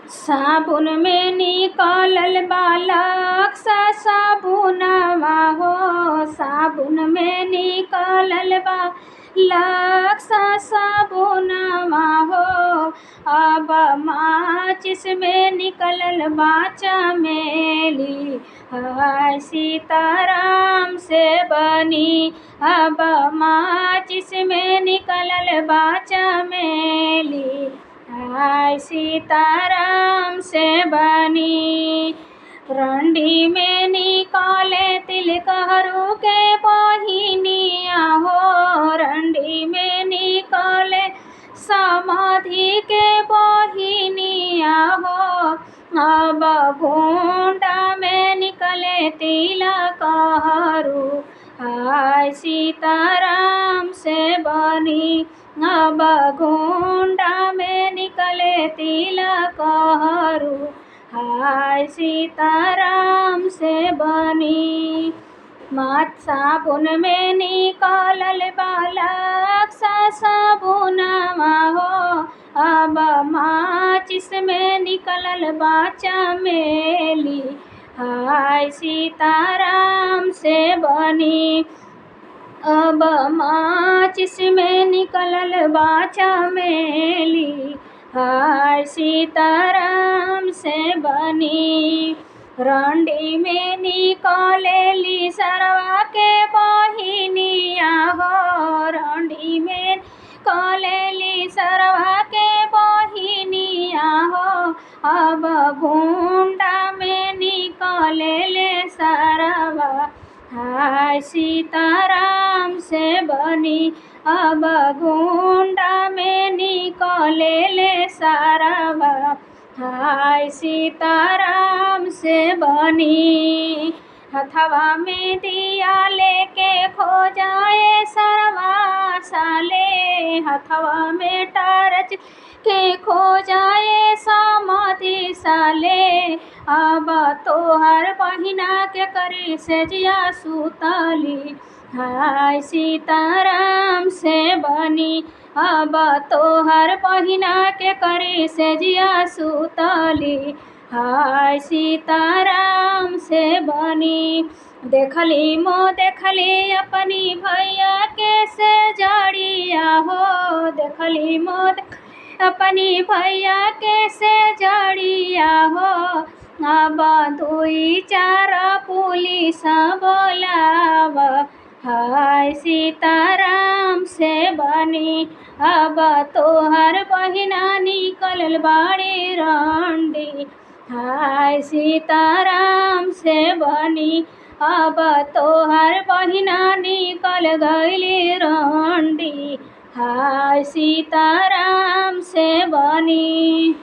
साबुन में निकलल बालक सा साबुनवा हो, साबुन में निकलल बालक सा साबुनवा हो। अब माचिस में निकलल बा चमेली, हाय सीताराम से बनी। अब माचिस में निकलल बा चमेली, हाय सीताराम से बनी। रंडी में निकाले तिलकहरू के बहिनिया हो, रंडी में निकाले समाधि के बहिनिया हो। अब घोंडा में निकले तिलकहरू, हाय सीताराम से बनी। अब घोंडा में निकले तिलकहरू, हाय सीताराम से बनी। मात साबुन में निकलल बालक सा साबुनवा हो, अब माचिस में निकलल बा चमेली, हाय सीताराम से बनी। अब माचिस में निकलल बा चमेली, हाय सीताराम से बनी। रंडी में निकलेली सरवा के बहिनिया हो, रंडी में निकलेली सरवा के बहिनिया हो। अब घोंडा में निकलेले सरवा, हाय सीताराम से बनी। अब घोंडा में निकलेले सरवा, हाय सीताराम से बनी। हथवा में दिया लेके खो जाए सरवा साले, हथवा में टारच के खो जाए समाधि साले। अब तोहर बहिना के करी से जिया सुतली, हाय सीताराम से बनी। अब तोहर बहिना के करी से जिया सुतली, हाय सीताराम से बनी। देखली अपनी भैया के से जड़िया हो, देखली अपनी भैया के से जड़िया हो। अब दुई चार पुलिस बोलाव, हाय सीताराम से बनी। अब तोहर बहिना निकलल बाड़ी रंडी, हाय सीताराम से बनी। अब तोहर बहिना निकल गईली रंडी, हाय सीताराम से बनी।